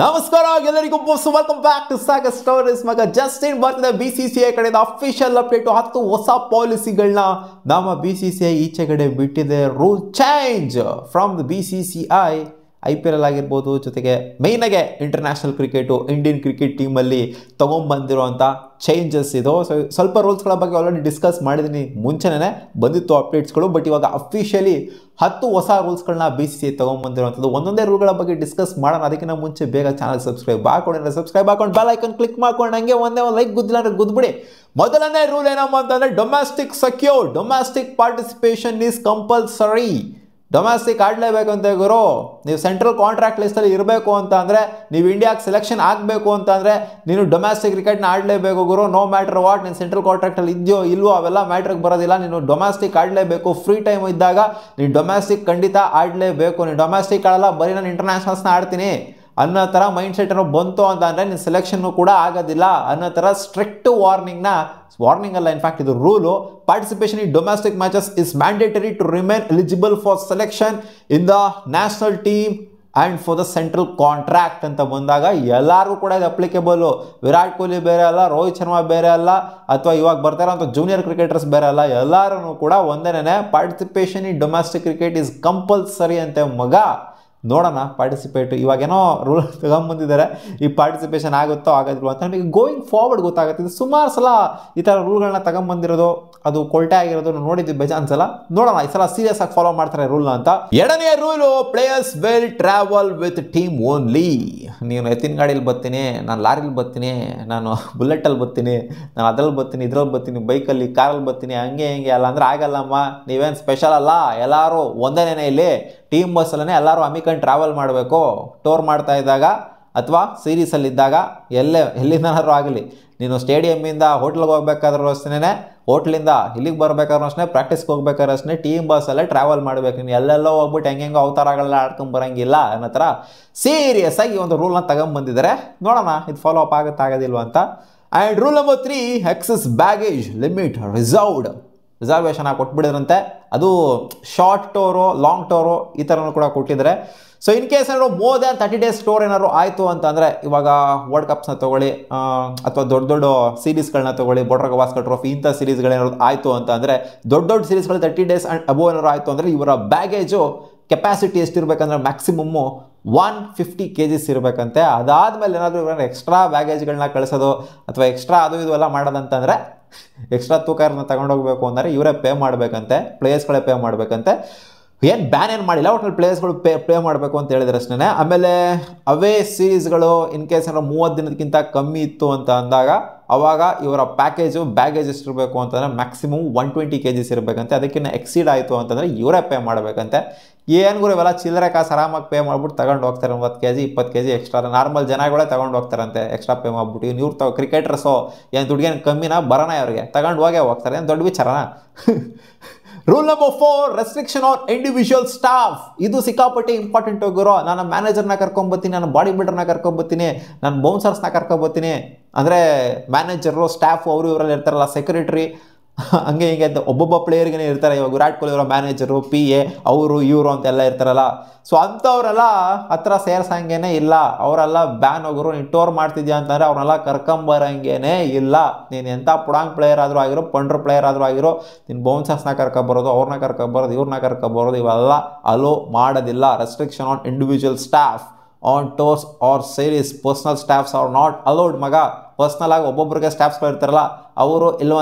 ನಮಸ್ಕಾರ ಎಲ್ಲರಿಗೂ welcome back to Sagar Stories. ಮಗ ಜಸ್ಟಿನ್ ಬರ್ತಿದೆ BCCI ಕಡೆಯಿಂದ ಅಫಿಷಿಯಲ್ ಅಪ್ಡೇಟ್ 10 ಹೊಸ ಪಾಲಿಸಿಗಳನ್ನ ನಮ್ಮ BCCI ಈಚೆಗಡೆ ಬಿಟ್ಟಿದೆ. Rule change from the BCCI. IPL ಆಗಿರ್ಬೋದು, ಜೊತೆಗೆ ಮೇಯ್ನಾಗೆ ಇಂಟರ್ನ್ಯಾಷನಲ್ ಕ್ರಿಕೆಟು ಇಂಡಿಯನ್ ಕ್ರಿಕೆಟ್ ಟೀಮಲ್ಲಿ ತೊಗೊಂಬಂದಿರೋಂಥ ಚೇಂಜಸ್ ಇದು. ಸೊ ಸ್ವಲ್ಪ ರೂಲ್ಸ್ಗಳ ಬಗ್ಗೆ ಆಲ್ರೆಡಿ ಡಿಸ್ಕಸ್ ಮಾಡಿದ್ದೀನಿ, ಮುಂಚೆನೇ ಬಂದಿತ್ತು ಅಪ್ಡೇಟ್ಸ್ಗಳು. ಬಟ್ ಇವಾಗ ಅಫಿಷಿಯಲಿ 10 ಹೊಸ ರೂಲ್ಸ್ಗಳನ್ನ BCCI ತೊಗೊಂಬಂದಿರೋಂಥದ್ದು. ಒಂದೊಂದೇ ರೂಲ್ಗಳ ಬಗ್ಗೆ ಡಿಸ್ಕಸ್ ಮಾಡೋಣ. ಅದಕ್ಕಿಂತ ಮುಂಚೆ ಬೇಗ ಚಾನಲ್ ಸಬ್ಸ್ಕ್ರೈಬ್ ಹಾಕೊಂಡ್ರೆ ಸಬ್ಸ್ಕ್ರೈಬ್ ಹಾಕೊಂಡು ಬೆಲ್ ಐಕನ್ ಕ್ಲಿಕ್ ಮಾಡ್ಕೊಂಡು ಹಂಗೆ ಒಂದೇ ಒಂದು ಲೈಕ್ ಗುದ್ದಿಲ್ಲ ಅಂದ್ರೆ ಗುದ್ಬಿಡಿ. ಮೊದಲನೇ ರೂಲ್ ಏನಮ್ಮ ಅಂತಂದರೆ domestic participation is compulsory. Domestic ಆಡಲೇಬೇಕು ಅಂತ ಗುರು. ನೀವು ಸೆಂಟ್ರಲ್ ಕಾಂಟ್ರಾಕ್ಟ್ ಲಿಸ್ಟಲ್ಲಿ ಇರಬೇಕು ಅಂತ ಅಂದರೆ, ನೀವು ಇಂಡಿಯಾಗೆ ಸೆಲೆಕ್ಷನ್ ಆಗಬೇಕು ಅಂತ ಅಂದರೆ ನೀನು ಡೊಮ್ಯಾಸ್ಟಿಕ್ ಕ್ರಿಕೆಟ್ನ ಆಡಲೇಬೇಕು ಗುರು. ನೋ ಮ್ಯಾಟರ್ ವಾಟ್, ನೀನು ಸೆಂಟ್ರಲ್ ಕಾಂಟ್ರಾಕ್ಟಲ್ಲಿ ಇದೆಯೋ ಇಲ್ವೋ ಅವೆಲ್ಲ ಮ್ಯಾಟ್ರಿಗೆ ಬರೋದಿಲ್ಲ. ನೀನು ಡೊಮ್ಯಾಸ್ಟಿಕ್ ಆಡಲೇಬೇಕು. ಫ್ರೀ ಟೈಮ್ ಇದ್ದಾಗ ನೀನು ಡೊಮ್ಯಾಸ್ಟಿಕ್ ಖಂಡಿತ ಆಡಲೇಬೇಕು. ನೀನು ಡೊಮ್ಯಾಸ್ಟಿಕ್ ಆಡಲ್ಲ, ಬರೀ ನಾನು ಇಂಟರ್ನ್ಯಾಷನಲ್ಸ್ನ ಆಡ್ತೀನಿ ಅನ್ನೋ ಥರ ಮೈಂಡ್ ಸೆಟ್ ಏನೋ ಬಂತು ಅಂತ ಅಂದರೆ ನಿನ್ನ ಸೆಲೆಕ್ಷನ್ನು ಕೂಡ ಆಗೋದಿಲ್ಲ ಅನ್ನೋ ಥರ ಸ್ಟ್ರಿಕ್ಟ್ ವಾರ್ನಿಂಗ್ ಅಲ್ಲ, ಇನ್ಫ್ಯಾಕ್ಟ್ ಇದು rule. Participation in domestic matches is mandatory to remain eligible for selection in the national team and for the central contract ಅಂತ ಬಂದಾಗ ಎಲ್ಲರಿಗೂ ಕೂಡ ಇದು ಅಪ್ಲಿಕೇಬಲು. ವಿರಾಟ್ ಕೊಹ್ಲಿ ಬೇರೆ ಅಲ್ಲ, ರೋಹಿತ್ ಶರ್ಮಾ ಬೇರೆ ಅಲ್ಲ, ಅಥವಾ ಇವಾಗ ಬರ್ತಾ ಇರೋಂಥ ಜೂನಿಯರ್ ಕ್ರಿಕೆಟರ್ಸ್ ಬೇರೆ ಅಲ್ಲ, ಎಲ್ಲರೂ ಕೂಡ ಒಂದೇನೇ. Participation in domestic cricket is compulsory ಅಂತೆ ಮಗ. ನೋಡೋಣ ಪಾರ್ಟಿಸಿಪೇಟ್. ಇವಾಗೇನೋ ರೂಲ್ ತಗೊಂಬಂದಿದ್ದಾರೆ, ಈ ಪಾರ್ಟಿಸಿಪೇಷನ್ ಆಗುತ್ತೋ ಆಗೋದಿಲ್ವೋ ಅಂತ ನಮಗೆ ಗೋಯಿಂಗ್ ಫಾರ್ವರ್ಡ್ ಗೊತ್ತಾಗುತ್ತೆ. ಇದು ಸುಮಾರು ಸಲ ಈ ಥರ ರೂಲ್ಗಳನ್ನ ತಗೊಂಬಂದಿರೋದು, ಅದು ಕೊಲ್ಟೆ ಆಗಿರೋದು ನೋಡಿದ್ವಿ ಬೇಜಾನ್ ಸಲ. ನೋಡೋಣ ಈ ಸಲ ಸೀರಿಯಸ್ ಆಗಿ ಫಾಲೋ ಮಾಡ್ತಾರೆ ರೂಲ್ನ ಅಂತ. ಎರಡನೇ rule, players will travel with team only. ನೀನು ಎತ್ತಿನ ಗಾಡೀಲಿ ಬರ್ತೀನಿ, ನಾನು ಲಾರಿಲಿ ಬರ್ತೀನಿ, ನಾನು ಬುಲೆಟಲ್ಲಿ ಬರ್ತೀನಿ, ನಾನು ಅದ್ರಲ್ಲಿ ಬರ್ತೀನಿ, ಇದ್ರಲ್ಲಿ ಬರ್ತೀನಿ, ಬೈಕಲ್ಲಿ ಕಾರಲ್ಲಿ ಬರ್ತೀನಿ, ಹಂಗೆ ಹಿಂಗೆ ಅಲ್ಲ ಅಂದರೆ ಆಗಲ್ಲಮ್ಮ. ನೀವೇನು ಸ್ಪೆಷಲ್ ಅಲ್ಲ, ಎಲ್ಲರೂ ಒಂದೇನೇ. ಇಲ್ಲಿ ಟೀಮ್ ಬಸ್ಸಲ್ಲೇ ಎಲ್ಲರೂ ಅಮಿಕೊಂಡು ಟ್ರಾವೆಲ್ ಮಾಡಬೇಕು. ಟೂರ್ ಮಾಡ್ತಾ ಇದ್ದಾಗ ಅಥವಾ ಸೀರೀಸಲ್ಲಿದ್ದಾಗ ಎಲ್ಲಿಂದನಾದ್ರು ಆಗಲಿ, ನೀನು ಸ್ಟೇಡಿಯಮ್ಮಿಂದ ಹೋಟ್ಲಿಗೆ ಹೋಗ್ಬೇಕಾದ್ರೂ ಅಷ್ಟೇ, ಹೋಟ್ಲಿಂದ ಇಲ್ಲಿಗೆ ಬರಬೇಕಾದ್ರೂ ಅಷ್ಟೇ, ಪ್ರಾಕ್ಟೀಸ್ಗೆ ಹೋಗ್ಬೇಕಾದ್ರೂ ಅಷ್ಟೇ ಟೀಮ್ ಬಸ್ಸಲ್ಲೇ ಟ್ರಾವೆಲ್ ಮಾಡಬೇಕು. ನೀನು ಎಲ್ಲೆಲ್ಲೋ ಹೋಗ್ಬಿಟ್ಟು ಹೆಂಗೆಂಗೋ ಅವತಾರಗಳೆಲ್ಲ ಆಡ್ಕೊಂಬರಂಗಿಲ್ಲ ಅನ್ನೋ ಥರ ಸೀರಿಯಸ್ ಆಗಿ ಒಂದು ರೂಲ್ನ ತಗೊಂಬಂದಿದ್ದಾರೆ. ನೋಡೋಣ ಇದು ಫಾಲೋ ಅಪ್ ಆಗೋದಿಲ್ವ ಅಂತ. And rule number 3, excess baggage limit reservation ಆಗಿ ಕೊಟ್ಬಿಡಿದ್ರಂತೆ. ಅದು ಶಾರ್ಟ್ ಟೂರು, ಲಾಂಗ್ ಟೂರು ಈ ಥರನೂ ಕೂಡ ಕೊಟ್ಟಿದ್ದಾರೆ. ಸೊ ಇನ್ ಕೇಸ್ ಏನಾದ್ರು ಮೋರ್ ದ್ಯಾನ್ 30 days ಟೂರ್ ಏನಾದ್ರು ಆಯಿತು ಅಂತಂದರೆ, ಇವಾಗ ವರ್ಲ್ಡ್ ಕಪ್ಸ್ನ ತೊಗೊಳ್ಳಿ ಅಥವಾ ದೊಡ್ಡ ಸೀರೀಸ್ಗಳನ್ನ ತೊಗೊಳ್ಳಿ, ಬೋರ್ಡರ್ ಗವಾಸ್ಕರ್ ಟ್ರೋಫಿ ಇಂಥ ಸೀರೀಸ್ಗಳೇನಾದ್ರು ಆಯಿತು ಅಂತ ಅಂದರೆ, ದೊಡ್ಡ ಸೀರೀಸ್ಗಳು 30 days ಆ್ಯಂಡ್ ಅಬೋವ್ ಏನಾದ್ರು ಆಯಿತು ಅಂದರೆ ಇವರ ಬ್ಯಾಗೇಜು ಕೆಪಾಸಿಟಿ ಎಷ್ಟಿರಬೇಕಂದ್ರೆ ಮ್ಯಾಕ್ಸಿಮಮ್ಮು 150 kgs ಇರಬೇಕಂತೆ. ಅದಾದಮೇಲೆ ಏನಾದರೂ ಇವಾಗ ಎಕ್ಸ್ಟ್ರಾ ಬ್ಯಾಗೇಜ್ಗಳನ್ನ ಕಳಿಸೋದು ಅಥವಾ ಎಕ್ಸ್ಟ್ರಾ ಅದು ಇದು ಎಲ್ಲ ಮಾಡೋದಂತಂದರೆ, ಎಕ್ಸ್ಟ್ರಾ ತೂಕನ ತಗೊಂಡೋಗ್ಬೇಕು ಅಂದರೆ ಇವರೇ ಪೇ ಮಾಡಬೇಕಂತೆ, ಪ್ಲೇಯರ್ಸ್ಗಳೇ ಪೇ ಮಾಡಬೇಕಂತೆ. ಏನು ಬ್ಯಾನ್ ಏನು ಮಾಡಿಲ್ಲ, ಒಟ್ಟಲ್ಲಿ ಪ್ಲೇಯರ್ಸ್ಗಳು ಪೇ ಮಾಡಬೇಕು ಅಂತ ಹೇಳಿದ್ರೆ ಅಷ್ಟೇ. ಆಮೇಲೆ ಅವೇ ಸೀರೀಸ್ಗಳು ಇನ್ ಕೇಸ್ ಏನಾದ್ರು 30 ದಿನಕ್ಕಿಂತ ಕಮ್ಮಿ ಇತ್ತು ಅಂತ ಅಂದಾಗ ಅವಾಗ ಇವರ ಬ್ಯಾಗೇಜ್ ಎಷ್ಟಿರಬೇಕು ಅಂತಂದರೆ ಮ್ಯಾಕ್ಸಿಮಮ್ 120 kgs ಇರಬೇಕಂತೆ. ಅದಕ್ಕಿಂತ ಎಕ್ಸೀಡ್ ಆಯಿತು ಅಂತಂದರೆ ಇವರೇ ಪೇ ಮಾಡಬೇಕಂತೆ. ಏನು ಇವೆಲ್ಲ ಚಿಲ್ಲರೆ ಕಾಸು ಆರಾಮಾಗಿ ಪೇ ಮಾಡ್ಬಿಟ್ಟು ತಗೊಂಡು ಹೋಗ್ತಾರೆ. 10 kg 20 kg ಎಕ್ಸ್ಟ್ರಾ ನಾರ್ಮಲ್ ಜನಗಳೇ ತಗೊಂಡು ಹೋಗ್ತಾರಂತೆ, ಎಕ್ಸ್ಟ್ರಾ ಪೇ ಮಾಡ್ಬಿಟ್ಟು. ಇವ್ರು ಕ್ರಿಕೆಟರ್ಸು ಏನು ದುಡ್ಗೇನು ಕಮ್ಮಿನ ಬರೋಣ, ಅವ್ರಿಗೆ ತಗೊಂಡು ಹೋಗ್ತಾರೆ, ಏನು ದೊಡ್ಡ ವಿಚಾರನಾ? Rule number 4, restriction on individual staff. ಇದು ಸಿಕ್ಕಾಪಟ್ಟೆ ಇಂಪಾರ್ಟೆಂಟ್ ಗುರು. ನಾನು ಮ್ಯಾನೇಜರ್ನ ಕರ್ಕೊಂಬತ್ತೀನಿ, ನಾನು ಬಾಡಿ ಬಿಲ್ಡರ್ನ ಕರ್ಕೊಂಬತ್ತೀನಿ, ನಾನು ಬೌನ್ಸರ್ಸ್ನ ಕರ್ಕೊಂಬತ್ತೀನಿ ಅಂದರೆ ಮ್ಯಾನೇಜರು, ಸ್ಟಾಫು ಅವರು ಇವರಲ್ಲಿ ಇರ್ತಾರಲ್ಲ, ಸೆಕ್ರೆಟರಿ ಹಂಗೆ ಹಿಂಗೆ ಅಂತ ಒಬ್ಬೊಬ್ಬ ಪ್ಲೇಯರ್ಗೆ ಇರ್ತಾರೆ. ಇವಾಗ ವಿರಾಟ್ ಕೊಹ್ಲಿ ಅವರ ಮ್ಯಾನೇಜರು, PA ಅವರು ಇವರು ಅಂತೆಲ್ಲ ಇರ್ತಾರಲ್ಲ. ಸೊ ಅಂಥವರೆಲ್ಲ ಹತ್ರ ಸೇರ್ಸಂಗೇನೆ ಇಲ್ಲ, ಅವರೆಲ್ಲ ಬ್ಯಾನ್ ಹೋಗೋರು. ನೀನು ಟೂರ್ ಮಾಡ್ತಿದ್ಯಾ ಅಂತಂದರೆ ಅವ್ರನ್ನೆಲ್ಲ ಕರ್ಕೊಂಬರಂಗೇನೆ ಇಲ್ಲ. ನೀನು ಎಂಥ ಪುಡಾಂಗ್ ಪ್ಲೇಯರ್ ಆದರೂ ಆಗಿರೋ, ಪಂಡ್ರ ಪ್ಲೇಯರ್ ಆದರೂ ಆಗಿರೋ, ನೀನು ಬೌನ್ಸರ್ಸ್ನ ಕರ್ಕೊಬರೋದು, ಅವ್ರನ್ನ ಕರ್ಕೊಬರೋದು, ಇವ್ರನ್ನ ಕರ್ಕೊಬರೋದು, ಇವೆಲ್ಲ ಅಲೋ ಮಾಡೋದಿಲ್ಲ. Restriction on individual staff on tours or series. Personal staffs are not allowed ಮಗ. ಪರ್ಸ್ನಲ್ ಆಗಿ ಒಬ್ಬೊಬ್ಬರಿಗೆ ಸ್ಟಾಫ್ಸ್ಗಳು ಇರ್ತಾರಲ್ಲ, ಅವರು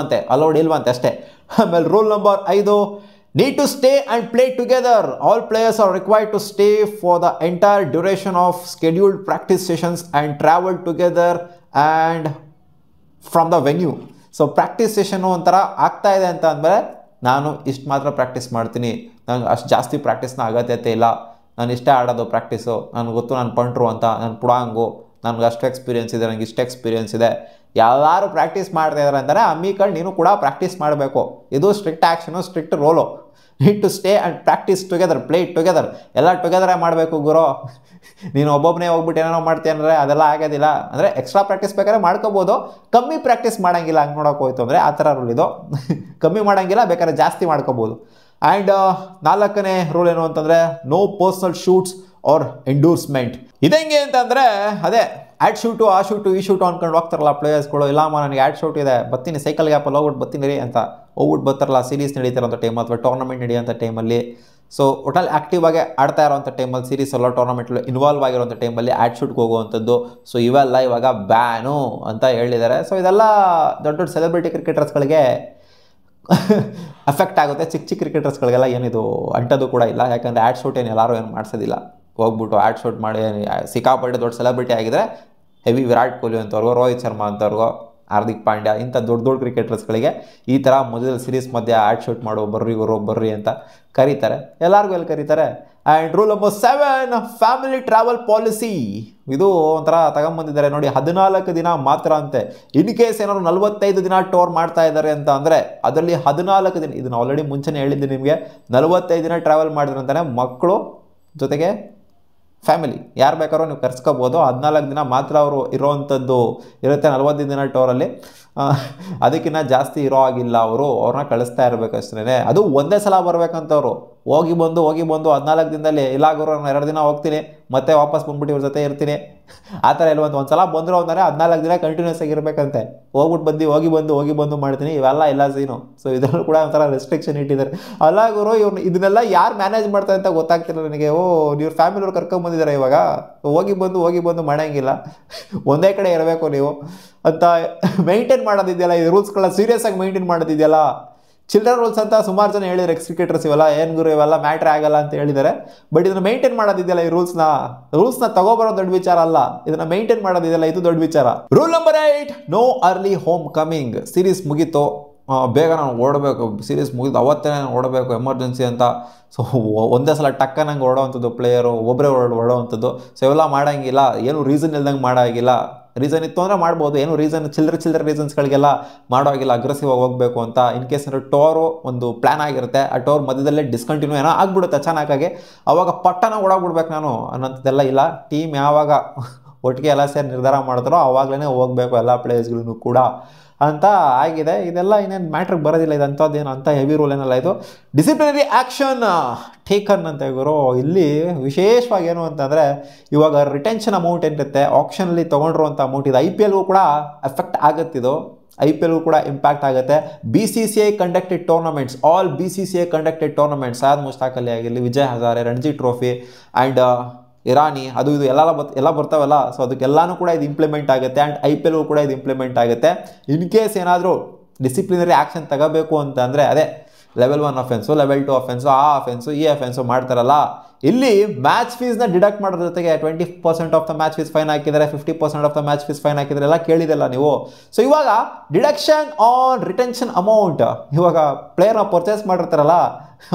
ಅಲೌಡ್ ಇಲ್ವಂತೆ ಅಷ್ಟೇ. ಆಮೇಲೆ rule number 5, need to stay and play together. All players are required to stay for the entire duration of scheduled practice sessions and travel together and from the venue. So practice session ಒಂಥರ ಆಗ್ತಾ ಇದೆ ಅಂತ ಅಂದಮೇಲೆ, ನಾನು ಇಷ್ಟು ಮಾತ್ರ practice ಮಾಡ್ತೀನಿ, ನನಗೆ ಅಷ್ಟು ಜಾಸ್ತಿ ಪ್ರಾಕ್ಟೀಸ್ನ ಅಗತ್ಯತೆ ಇಲ್ಲ, ನಾನು ಇಷ್ಟೇ ಆಡೋದು ಪ್ರಾಕ್ಟೀಸು, ನನಗೆ ಗೊತ್ತು ನಾನು ಪಂಟ್ರು ಅಂತ, ನಾನು ಪುಡಾಂಗು, ನನಗೆ ಅಷ್ಟು ಎಕ್ಸ್ಪೀರಿಯನ್ಸ್ ಇದೆ, ನನಗೆ ಇಷ್ಟು ಎಕ್ಸ್ಪೀರಿಯನ್ಸ್ ಇದೆ. ಎಲ್ಲರೂ ಪ್ರಾಕ್ಟೀಸ್ ಮಾಡ್ತಾ ಇದ್ದಾರೆ ಅಂತಾರೆ, ಅಮ್ಮಿಕಂಡು ನೀನು ಕೂಡ ಪ್ರಾಕ್ಟೀಸ್ ಮಾಡಬೇಕು. ಇದು strict action, strict rule. Need to stay and practice together, play together, ಎಲ್ಲ ಟುಗೆದರೇ ಮಾಡಬೇಕು ಗುರು. ನೀನು ಒಬ್ಬೊಬ್ಬನೇ ಹೋಗ್ಬಿಟ್ಟು ಏನೇನೋ ಮಾಡ್ತೀಯ ಅಂದರೆ ಅದೆಲ್ಲ ಆಗೋದಿಲ್ಲ. ಅಂದರೆ ಎಕ್ಸ್ಟ್ರಾ ಪ್ರಾಕ್ಟೀಸ್ ಬೇಕಾದ್ರೆ ಮಾಡ್ಕೋಬೋದು, ಕಮ್ಮಿ ಪ್ರಾಕ್ಟೀಸ್ ಮಾಡೋಂಗಿಲ್ಲ. ಹಂಗೆ ನೋಡೋಕೆ ಹೋಯ್ತು ಅಂದರೆ ಆ ಥರ ರೂಲ್ ಇದು. ಕಮ್ಮಿ ಮಾಡೋಂಗಿಲ್ಲ, ಬೇಕಾದ್ರೆ ಜಾಸ್ತಿ ಮಾಡ್ಕೋಬೋದು. ಆ್ಯಂಡ್ 4ನೇ ರೂಲ್ ಏನು ಅಂತಂದರೆ, no personal shoots or endorsement. ಇದಂಗೆ ಅಂತಂದರೆ ಅದೇ ಆ್ಯಡ್ ಶೂಟು ಆ ಶೂಟು ಈ ಶೂಟು ಅಂದ್ಕೊಂಡು ಹೋಗ್ತಾರಲ್ಲ ಪ್ಲೇಯರ್ಸ್ಗಳು. ಇಲ್ಲಮ್ಮ ನನಗೆ ಆ್ಯಡ್ ಶೂಟ್ ಇದೆ, ಬರ್ತೀನಿ ಸೈಕಲ್ ಗ್ಯಾಪಲ್ಲಿ ಹೋಗ್ಬಿಟ್ಟು ಬರ್ತೀನಿ ರೀ ಅಂತ ಹೋಗ್ಬಿಟ್ಟು ಬರ್ತಾರಲ್ಲ ಸೀರೀಸ್ ನಡೀತಿರೋಂಥ ಟೈಮ್ ಅಥವಾ ಟೂರ್ನಮೆಂಟ್ ನಡೆಯೋಂಥ ಟೈಮಲ್ಲಿ. ಸೊ ಒಟ್ಟಲ್ಲಿ ಆ್ಯಕ್ಟಿವ್ ಆಗಿ ಆಡ್ತಾ ಇರೋಂಥ ಟೈಮಲ್ಲಿ ಸೀರೀಸ್ ಎಲ್ಲ ಟೂರ್ನಮೆಂಟಲ್ಲಿ ಇನ್ವಾಲ್ವ್ ಆಗಿರೋಂಥ ಟೈಮಲ್ಲಿ ಆ್ಯಡ್ ಶೂಟ್ಗೆ ಹೋಗುವಂಥದ್ದು. ಸೊ ಇವೆಲ್ಲ ಇವಾಗ ಬ್ಯಾನು ಅಂತ ಹೇಳಿದ್ದಾರೆ. ಸೊ ಇದೆಲ್ಲ ದೊಡ್ಡ ದೊಡ್ಡ ಸೆಲೆಬ್ರಿಟಿ ಕ್ರಿಕೆಟರ್ಸ್ಗಳಿಗೆ ಅಫೆಕ್ಟ್ ಆಗುತ್ತೆ. ಚಿಕ್ಕ ಚಿಕ್ಕ ಕ್ರಿಕೆಟರ್ಸ್ಗಳಿಗೆಲ್ಲ ಏನಿದು ಅಂಟೋದು ಕೂಡ ಇಲ್ಲ. ಯಾಕಂದರೆ ಆ್ಯಡ್ ಶೂಟ್ ಏನು ಎಲ್ಲರೂ ಏನು ಮಾಡಿಸೋದಿಲ್ಲ. ಹೋಗ್ಬಿಟ್ಟು ಆ್ಯಡ್ ಶೂಟ್ ಮಾಡಿ ಸಿಕ್ಕಾಪಟ್ಟೆ ದೊಡ್ಡ ಸೆಲೆಬ್ರಿಟಿ ಆಗಿದ್ರೆ ಹೆವಿ ವಿರಾಟ್ ಕೊಹ್ಲಿ ಅಂತವ್ರಿಗೋ, ರೋಹಿತ್ ಶರ್ಮಾ ಅಂತವ್ರಿಗೋ, ಹಾರ್ದಿಕ್ ಪಾಂಡ್ಯ ಇಂಥ ದೊಡ್ಡ ದೊಡ್ಡ ಕ್ರಿಕೆಟರ್ಸ್ಗಳಿಗೆ ಈ ಥರ ಮೊದಲ ಸೀರೀಸ್ ಮಧ್ಯೆ ಆ್ಯಡ್ ಶೂಟ್ ಮಾಡು, ಬರ್ರಿ ಗುರು ಬರ್ರಿ ಅಂತ ಕರೀತಾರೆ. ಎಲ್ಲರಿಗೂ ಎಲ್ಲಿ ಕರೀತಾರೆ. And rule number 7 family travel policy. ಇದು ಒಂಥರ ತಗೊಂಬಂದಿದ್ದಾರೆ ನೋಡಿ. 14 ದಿನ ಮಾತ್ರ ಅಂತೆ. ಇನ್ ಕೇಸ್ ಏನಾದ್ರು 45 ದಿನ ಟೂರ್ ಮಾಡ್ತಾ ಇದ್ದಾರೆ ಅಂತ ಅಂದರೆ ಅದರಲ್ಲಿ 14 ದಿನ, ಇದನ್ನು ಆಲ್ರೆಡಿ ಮುಂಚೆನೇ ಹೇಳಿದ್ದೀನಿ ನಿಮಗೆ, 45 ದಿನ ಟ್ರಾವೆಲ್ ಮಾಡಿದ್ರು ಅಂತಾನೆ ಮಕ್ಕಳು ಜೊತೆಗೆ ಫ್ಯಾಮಿಲಿ ಯಾರು ಬೇಕಾದ್ರೂ ನೀವು ಕರ್ಸ್ಕೋಬೋದು. 14 ದಿನ ಮಾತ್ರ ಅವರು ಇರೋವಂಥದ್ದು ಇರುತ್ತೆ 45 ದಿನ ಟೂರಲ್ಲಿ. ಅದಕ್ಕಿಂತ ಜಾಸ್ತಿ ಇರೋ ಆಗಿಲ್ಲ. ಅವ್ರನ್ನ ಕಳಿಸ್ತಾ ಇರಬೇಕಷ್ಟೇ. ಅದು ಒಂದೇ ಸಲ ಬರಬೇಕಂತವ್ರು. ಹೋಗಿ ಬಂದು 14 ದಿನದಲ್ಲಿ ಇಲ್ಲಾಗೋರು ನಾನು 2 ದಿನ ಹೋಗ್ತೀನಿ ಮತ್ತೆ ವಾಪಸ್ ಬಂದ್ಬಿಟ್ಟು ಇವ್ರ ಜೊತೆ ಇರ್ತೀನಿ ಆ ಥರ ಇಲ್ವಂತ. ಒಂದು ಸಲ ಬಂದರು ಅಂದರೆ 14 ದಿನ ಕಂಟಿನ್ಯೂಸ್ ಆಗಿರಬೇಕಂತೆ. ಹೋಗ್ಬಿಟ್ಟು ಹೋಗಿ ಬಂದು ಮಾಡ್ತೀನಿ, ಇವೆಲ್ಲ ಇಲ್ಲ ಸೀನು. ಸೊ ಇದರಲ್ಲೂ ಕೂಡ ಒಂಥರ ರೆಸ್ಟ್ರಿಕ್ಷನ್ ಇಟ್ಟಿದ್ದಾರೆ. ಅಲ್ಲಾಗೋರು ಇವ್ರು ಇದನ್ನೆಲ್ಲ ಯಾರು ಮ್ಯಾನೇಜ್ ಮಾಡ್ತಾರೆ ಅಂತ ಗೊತ್ತಾಗ್ತಿಲ್ಲ ನನಗೆ. ನೀವು ಫ್ಯಾಮಿಲಿಯವ್ರು ಕರ್ಕೊಂಬಂದಿದ್ದಾರೆ ಇವಾಗ, ಹೋಗಿ ಬಂದು ಮಾಡೋಂಗಿಲ್ಲ, ಒಂದೇ ಕಡೆ ಇರಬೇಕು ನೀವು ಅಂತ ಮೇಂಟೈನ್ ಮಾಡೋದಿದೆಯಲ್ಲ. ಈ ರೂಲ್ಸ್ಗಳನ್ನ ಸೀರಿಯಸ್ ಆಗಿ ಮೇಂಟೈನ್ ಮಾಡೋದಿದೆಯಲ್ಲ. ಚಿಲ್ಡ್ರನ್ ರೂಲ್ಸ್ ಅಂತ ಸುಮಾರು ಜನ ಹೇಳಿದ್ರು ಎಕ್ಸ್ ಕ್ರಿಕೆಟರ್ಸ್, ಇವೆಲ್ಲ ಏನು ಗುರು ಇವೆಲ್ಲ ಮ್ಯಾಟ್ರ್ ಆಗಲ್ಲ ಅಂತ ಹೇಳಿದ್ದಾರೆ. ಬಟ್ ಇದನ್ನು ಮೇಂಟೈನ್ ಮಾಡೋದಿದೆಯಲ್ಲ, ಈ ರೂಲ್ಸ್ನ ತಗೋಬರೋ ದೊಡ್ಡ ವಿಚಾರ ಅಲ್ಲ, ಇದನ್ನ ಮೇಂಟೈನ್ ಮಾಡೋದಿದೆಯಲ್ಲ ಇದು ದೊಡ್ಡ ವಿಚಾರ. Rule number 8 no early home coming. Series ಮುಗೀತು, ಬೇಗ ನಾನು ಓಡಬೇಕು, ಸೀರೀಸ್ ಮುಗಿದು ಅವತ್ತೇ ನಾನು ಓಡಬೇಕು ಎಮರ್ಜೆನ್ಸಿ ಅಂತ. ಸೊ ಒಂದೇ ಸಲ ಟಕ್ಕನಂಗೆ ಓಡೋವಂಥದ್ದು ಪ್ಲೇಯರು ಒಬ್ಬರೇ ಓಡೋವಂಥದ್ದು. ಸೊ ಇವೆಲ್ಲ ಮಾಡೋಂಗಿಲ್ಲ, ಏನು ರೀಸನ್ ಇಲ್ದಂಗೆ ಮಾಡೋಂಗಿಲ್ಲ. ರೀಸನ್ ಇತ್ತು ಅಂದರೆ ಮಾಡ್ಬೋದು, ಏನು ರೀಸನ್ ಚಿಲ್ಲರೆ ರೀಸನ್ಸ್ಗಳಿಗೆಲ್ಲ ಮಾಡೋಗಿಲ್ಲ. ಅಗ್ರೆಸಿವ್ ಆಗಿ ಹೋಗಬೇಕು ಅಂತ. ಇನ್ ಕೇಸ್ ಏನಾದ್ರು ಟೋರು ಒಂದು ಪ್ಲ್ಯಾನ್ ಆಗಿರುತ್ತೆ, ಆ ಟೋರ್ ಮಧ್ಯದಲ್ಲೇ ಡಿಸ್ಕಂಟಿನ್ಯೂ ಏನೋ ಆಗ್ಬಿಡುತ್ತೆ ಅಚಾನಕ್ಕಾಗಿ, ಅವಾಗ ಪಟ್ಟನ ಓಡಾಗ್ಬಿಡ್ಬೇಕು ನಾನು ಅನ್ನೋಂಥದ್ದೆಲ್ಲ ಇಲ್ಲ. ಟೀಮ್ ಯಾವಾಗ ಒಟ್ಟಿಗೆ ಎಲ್ಲ ಸೇರಿ ನಿರ್ಧಾರ ಮಾಡ್ತಾರೋ ಆವಾಗಲೇ ಹೋಗಬೇಕು ಎಲ್ಲ ಪ್ಲೇಯರ್ಸ್ಗಳೂ ಕೂಡ ಅಂತ ಆಗಿದೆ. ಇದೆಲ್ಲ ಇನ್ನೇನು ಮ್ಯಾಟ್ರಿಗೆ ಬರೋದಿಲ್ಲ. ಇದು ಅಂಥದ್ದೇನು ಅಂಥ ಹೆವಿ ರೂಲ್ ಏನಲ್ಲ. ಇದು ಡಿಸಿಪ್ಲಿನರಿ ಆ್ಯಕ್ಷನ್ ಟೇಕನ್ ಅಂತ ಇವರು. ಇಲ್ಲಿ ವಿಶೇಷವಾಗಿ ಏನು ಅಂತಂದರೆ ಇವಾಗ ರಿಟೆನ್ಷನ್ ಅಮೌಂಟ್ ಏನಿರುತ್ತೆ ಆಪ್ಷನಲ್ಲಿ ತೊಗೊಂಡಿರುವಂಥ ಅಮೌಂಟ್, ಇದು IPLಗೂ ಕೂಡ ಎಫೆಕ್ಟ್ ಆಗುತ್ತಿದ್ದು. IPLಗೂ ಕೂಡ ಇಂಪ್ಯಾಕ್ಟ್ ಆಗುತ್ತೆ. BCCI conducted tournaments, all BCCI conducted tournaments, Syed Mushtaq Ali ಆಗಿರಲಿ, ವಿಜಯ್ ಹಜಾರೆ, ರಣಜಿ ಟ್ರೋಫಿ ಆ್ಯಂಡ್ ಇರಾನಿ ಅದು ಇದು ಎಲ್ಲ ಬರ್ತಾವಲ್ಲ. ಸೊ ಅದಕ್ಕೆಲ್ಲನೂ ಕೂಡ ಇದು ಇಂಪ್ಲಿಮೆಂಟ್ ಆಗುತ್ತೆ. ಆ್ಯಂಡ್ IPLಗೂ ಕೂಡ ಇದು ಇಂಪ್ಲಿಮೆಂಟ್ ಆಗುತ್ತೆ. ಇನ್ ಕೇಸ್ ಏನಾದರೂ ಡಿಸಿಪ್ಲಿನರಿ ಆ್ಯಕ್ಷನ್ ತಗೋಬೇಕು ಅಂತ ಅಂದರೆ ಅದೇ ಲೆವೆಲ್ 1 ಅಫೆನ್ಸು, ಲೆವೆಲ್ 2 ಅಫೆನ್ಸು, ಆ ಅಫೆನ್ಸು ಈ ಅಫೆನ್ಸು ಮಾಡ್ತಾರಲ್ಲ, ಇಲ್ಲಿ ಮ್ಯಾಚ್ ಫೀಸ್ನ ಡಿಡಕ್ಟ್ ಮಾಡೋದ್ರ ಜೊತೆಗೆ 20% of the match fees fine ಹಾಕಿದ್ದಾರೆ, 50% of the match fees fine ಹಾಕಿದ್ದಾರೆ, ಎಲ್ಲ ಕೇಳಿದೆಲ್ಲ ನೀವು. ಸೊ ಇವಾಗ ಡಿಡಕ್ಷನ್ ಆನ್ ರಿಟೆನ್ಷನ್ ಅಮೌಂಟ್, ಇವಾಗ ಪ್ಲೇಯರ್ನ ಪರ್ಚೇಸ್ ಮಾಡಿರ್ತಾರಲ್ಲ,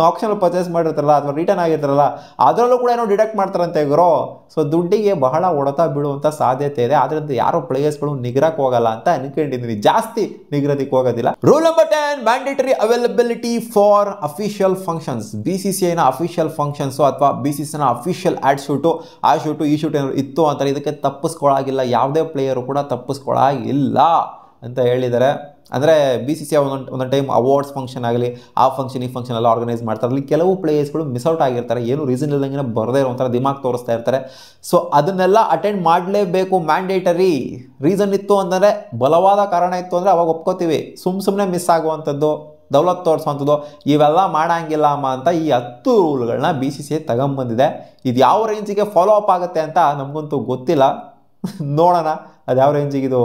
ಆಪ್ಷನಲ್ಲಿ ಪರ್ಚೇಸ್ ಮಾಡಿರ್ತಾರಲ್ಲ ಅಥವಾ ರಿಟರ್ನ್ ಆಗಿರ್ತಾರಲ್ಲ, ಅದರಲ್ಲೂ ಕೂಡ ಏನೋ ಡಿಡಕ್ಟ್ ಮಾಡ್ತಾರಂತೆ ಇವರು. ಸೊ ದುಡ್ಡಿಗೆ ಬಹಳ ಹೊಡೆತ ಬೀಳುವಂಥ ಸಾಧ್ಯತೆ ಇದೆ. ಆದ್ದರಿಂದ ಯಾರೋ ಪ್ಲೇಯರ್ಸ್ಗಳು ನಿಗ್ರಹಕ್ಕೆ ಹೋಗಲ್ಲ ಅಂತ ಅನ್ಕೊಂಡಿದ್ದೀನಿ, ಜಾಸ್ತಿ ನಿಗ್ರಹಕ್ಕೆ ಹೋಗೋದಿಲ್ಲ. Rule number 10 mandatory availability for official functions. BCCIನ ಅಫಿಷಿಯಲ್ ಫಂಕ್ಷನ್ಸು ಅಥವಾ BCCIನ ಅಫಿಷಿಯಲ್ ಆ್ಯಡ್ ಶೂಟು, ಆ ಶೂಟು ಈ ಶೂಟ್ ಏನಾದ್ರು ಇತ್ತು ಅಂತಾರೆ, ಇದಕ್ಕೆ ತಪ್ಪಿಸ್ಕೊಳ್ಳಾಗಿಲ್ಲ, ಯಾವುದೇ ಪ್ಲೇಯರು ಕೂಡ ತಪ್ಪಿಸ್ಕೊಳ್ಳಾಗಿಲ್ಲ ಅಂತ ಹೇಳಿದ್ದಾರೆ. ಅಂದರೆ BCCI ಒಂದೊಂದು ಟೈಮ್ ಅವಾರ್ಡ್ಸ್ ಫಂಕ್ಷನ್ ಆಗಲಿ, ಆ ಫಂಕ್ಷನ್ ಈ ಫಂಕ್ಷನ್ ಎಲ್ಲ ಆರ್ಗನೈಸ್ ಮಾಡ್ತಾರೆ. ಅಲ್ಲಿ ಕೆಲವು ಪ್ಲೇಯರ್ಸ್ಗಳು ಮಿಸ್ಔಟ್ ಆಗಿರ್ತಾರೆ, ಏನು ರೀಸನ್ ಇಲ್ದಂಗೆ ಬರದೇ ಇರೋಂಥರ ದಿಮಾಗ್ ತೋರಿಸ್ತಾ ಇರ್ತಾರೆ. ಸೊ ಅದನ್ನೆಲ್ಲ ಅಟೆಂಡ್ ಮಾಡಲೇಬೇಕು, ಮ್ಯಾಂಡೇಟರಿ. ರೀಸನ್ ಇತ್ತು ಅಂದರೆ, ಬಲವಾದ ಕಾರಣ ಇತ್ತು ಅಂದರೆ ಅವಾಗ ಒಪ್ಕೋತೀವಿ. ಸುಮ್ಮನೆ ಮಿಸ್ ಆಗುವಂಥದ್ದು, ದೌಲತ್ ತೋರಿಸುವಂಥದ್ದು ಇವೆಲ್ಲ ಮಾಡೋಂಗಿಲ್ಲ ಅಮ್ಮ ಅಂತ ಈ 10 ರೂಲ್ಗಳನ್ನ BCCI ತಗೊಂಬಂದಿದೆ. ಇದು ಯಾವ ರೇಂಜಿಗೆ ಫಾಲೋ ಅಪ್ ಆಗುತ್ತೆ ಅಂತ ನಮಗಂತೂ ಗೊತ್ತಿಲ್ಲ. ನೋಡೋಣ ಅದು ಯಾವ ರೇಂಜಿಗೆ ಇದು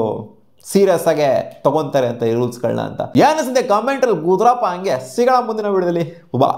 ಸೀರಿಯಸ್ ಆಗಿ ತಗೊಂತಾರೆ ಅಂತ ಈ ರೂಲ್ಸ್ಗಳನ್ನ ಅಂತ. ಏನಿಸಿದೆ ಕಾಮೆಂಟಲ್ಲಿ ಗುದ್ರಪ್ಪ. ಹಂಗೆ ಸಿಗೋಣ ಮುಂದಿನ ವಿಡಿಯೋದಲ್ಲಿ. ಬಾ.